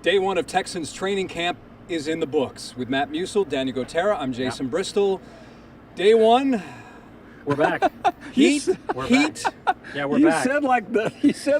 Day one of Texans training camp is in the books. With Matt Musil, Daniel Gotera, I'm Jason Bristol. Day one. We're back. Heat. We're Heat. back. Yeah, we're You back. said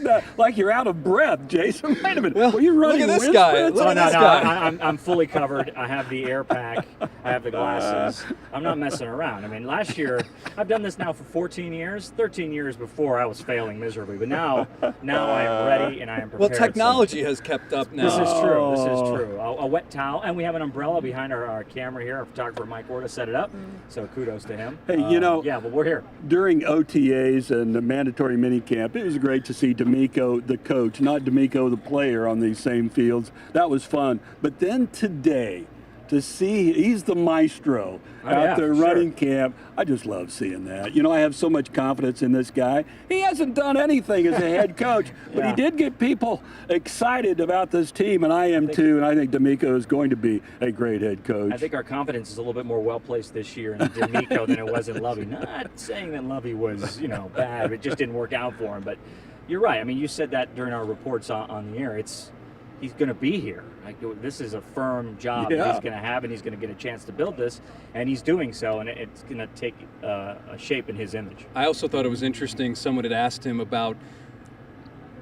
that like you're out of breath, Jason. Wait a minute. Well, Were you running look at this wind guy. sprints? Look Oh, at no, this no, guy. I'm fully covered. I have the air pack. I have the glasses. I'm not messing around. I mean, last year, I've done this now for 14 years. 13 years before, I was failing miserably. But now I am ready and I am prepared. Well, technology has kept up now. This is true. This is true. A wet towel, and we have an umbrella behind our camera here. Our photographer Mike Orta set it up, so kudos to him. Hey, yeah, but we're here. During OTAs and the mandatory minicamp, it was great to see DeMeco, the coach, not DeMeco, the player, on these same fields. That was fun. But then today, to see he's the maestro out there running camp, I just love seeing that. You know, I have so much confidence in this guy. He hasn't done anything as a head coach, but he did get people excited about this team, and I am too. And I think DeMeco is going to be a great head coach. I think our confidence is a little bit more well-placed this year in DeMeco than it was in Lovey. Not saying that Lovey was, bad. It just didn't work out for him. But you're right. I mean, you said that during our reports on the air. He's going to be here. Like, this is a firm job that he's going to have, and he's going to get a chance to build this, and he's doing so, and it's going to take a shape in his image. I also thought it was interesting. Someone had asked him about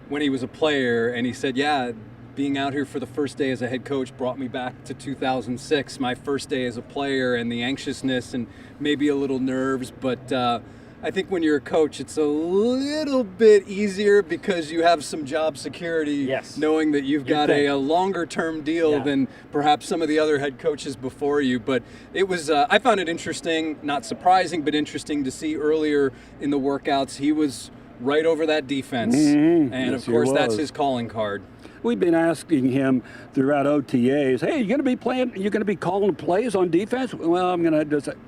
when he was a player, and he said, yeah, being out here for the first day as a head coach brought me back to 2006, my first day as a player, and the anxiousness and maybe a little nerves, but I think when you're a coach, it's a little bit easier because you have some job security, knowing that you've got a longer-term deal than perhaps some of the other head coaches before you. But it was, I found it interesting, not surprising, but interesting to see earlier in the workouts, he was right over that defense. And of course, that's his calling card. We've been asking him throughout OTAs, hey, you're going to be calling plays on defense? Well,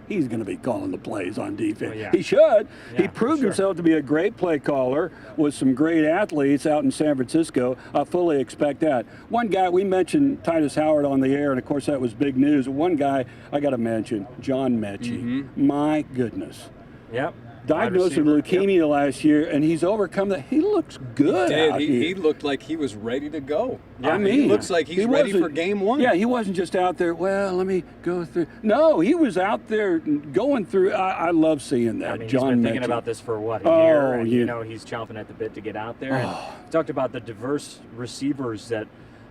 he's going to be calling the plays on defense. He should. He proved himself to be a great play caller with some great athletes out in San Francisco. I fully expect that. One guy, we mentioned Titus Howard on the air, and of course that was big news. One guy I got to mention, John Mechie. My goodness. Yep. Diagnosed with leukemia last year, and he's overcome that. He looks good out here. He looked like he was ready to go. I mean, he looks like he's ready for game one. Yeah, he wasn't just out there, well, let me go through. No, he was out there going through. I love seeing that. I mean, John he's been Mechie. thinking about this for, a year? And, he's chomping at the bit to get out there. And talked about the diverse receivers that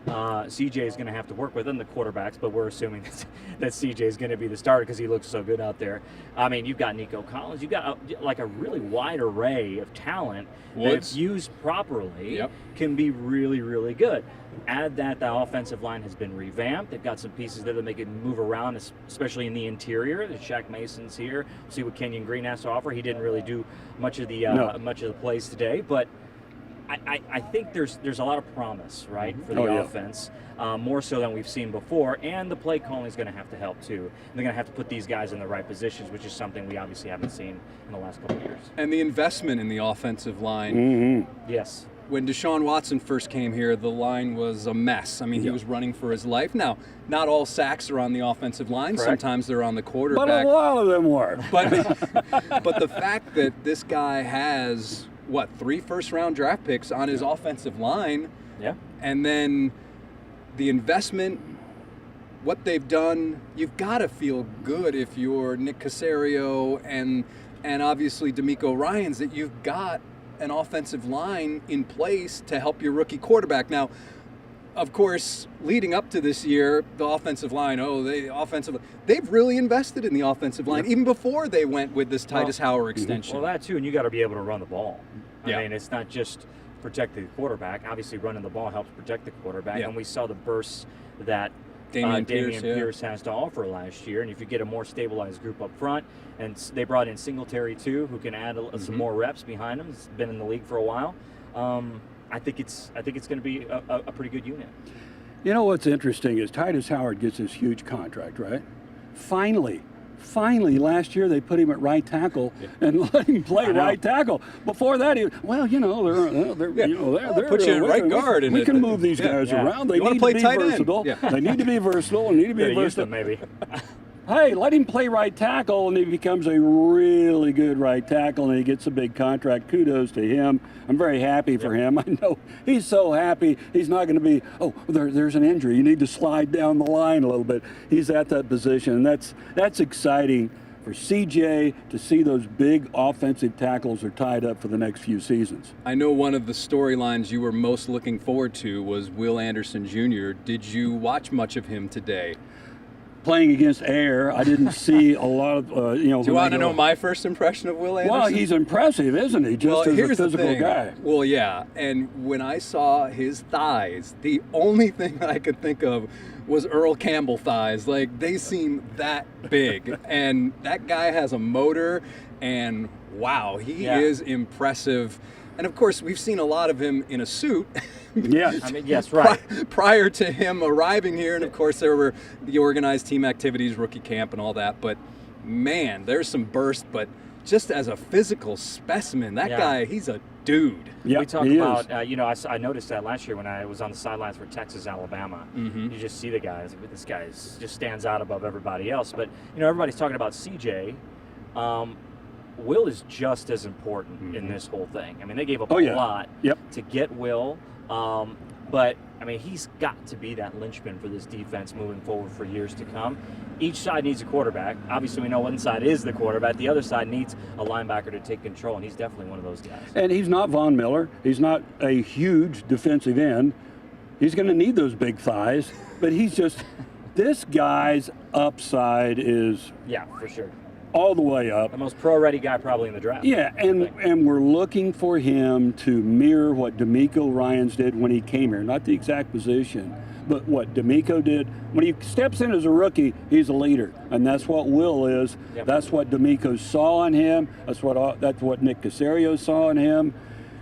CJ is going to have to work with, and the quarterbacks, but we're assuming that CJ is going to be the starter because he looks so good out there. I mean, you've got Nico Collins. You've got a really wide array of talent that, if used properly, can be really, really good. Add that the offensive line has been revamped. They've got some pieces there that make it move around, especially in the interior. The Shaq Mason's here. We'll see what Kenyon Green has to offer. He didn't really do much of the plays today, but I think there's a lot of promise, right, for the offense, more so than we've seen before, and the play calling is going to have to help too. And they're going to have to put these guys in the right positions, which is something we obviously haven't seen in the last couple of years. And the investment in the offensive line. Yes. When Deshaun Watson first came here, the line was a mess. I mean, he was running for his life. Now, not all sacks are on the offensive line. Correct. Sometimes they're on the quarterback. But a lot of them were. But the fact that this guy has 3 first-round draft picks on his offensive line. Yeah. And then the investment, what they've done, you've got to feel good if you're Nick Caserio and obviously DeMeco Ryans, that you've got an offensive line in place to help your rookie quarterback. Now, of course, leading up to this year, the offensive line, they've really invested in the offensive line, even before they went with this Titus Howard extension. Well, that too, and you got to be able to run the ball. I mean, it's not just protecting the quarterback. Obviously, running the ball helps protect the quarterback, and we saw the bursts that Dameon Pierce has to offer last year. And if you get a more stabilized group up front, and they brought in Singletary too, who can add some more reps behind him. He's been in the league for a while. I think it's going to be a pretty good unit. You know what's interesting is Titus Howard gets this huge contract, right? Finally, last year they put him at right tackle and let him play right tackle. Before that, they're put you in right guard. We can move these guys around. They need to be versatile. They need to be versatile and need to be versatile. Maybe. Hey, let him play right tackle, and he becomes a really good right tackle, and he gets a big contract. Kudos to him. I'm very happy for him. I know he's so happy. He's not going to be, there's an injury. You need to slide down the line a little bit. He's at that position, and that's exciting for CJ to see those big offensive tackles are tied up for the next few seasons. I know one of the storylines you were most looking forward to was Will Anderson Jr. Did you watch much of him today? Playing against air, I didn't see a lot of, Do you want to know my first impression of Will Anderson? Well, he's impressive, isn't he? Just as a physical guy. Well, yeah. And when I saw his thighs, the only thing that I could think of was Earl Campbell thighs. Like, they seem that big. And that guy has a motor, and wow, he is impressive. And of course, we've seen a lot of him in a suit. Yes. I mean, yes, right. Prior to him arriving here, and of course there were the organized team activities, rookie camp, and all that. But man, there's some burst. But just as a physical specimen, that guy, he's a dude. Yeah, we talk about, I noticed that last year when I was on the sidelines for Texas, Alabama. Mm-hmm. You just see the guys. This guy just stands out above everybody else. But everybody's talking about CJ. Will is just as important in this whole thing. I mean, they gave up a lot to get Will, but I mean, he's got to be that linchpin for this defense moving forward for years to come. Each side needs a quarterback. Obviously, we know one side is the quarterback. The other side needs a linebacker to take control, and he's definitely one of those guys. And he's not Von Miller. He's not a huge defensive end. He's going to need those big thighs, but he's just this guy's upside is for sure. All the way up. The most pro-ready guy probably in the draft. Yeah, and we're looking for him to mirror what DeMeco Ryans did when he came here. Not the exact position, but what DeMeco did. When he steps in as a rookie, he's a leader, and that's what Will is. Yep. That's what DeMeco saw in him. That's what Nick Caserio saw in him,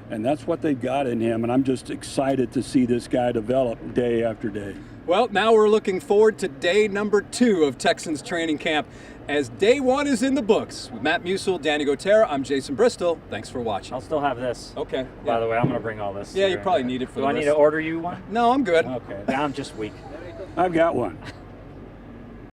and that's what they've got in him. And I'm just excited to see this guy develop day after day. Well, now we're looking forward to day number 2 of Texans training camp, as day 1 is in the books. With Matt Musil, Danny Gotera, I'm Jason Bristol. Thanks for watching. I'll still have this. Okay. By the way, I'm going to bring all this. Yeah, you probably need it for Do the I need to order you one? No, I'm good. Okay. I'm just weak. I've got one.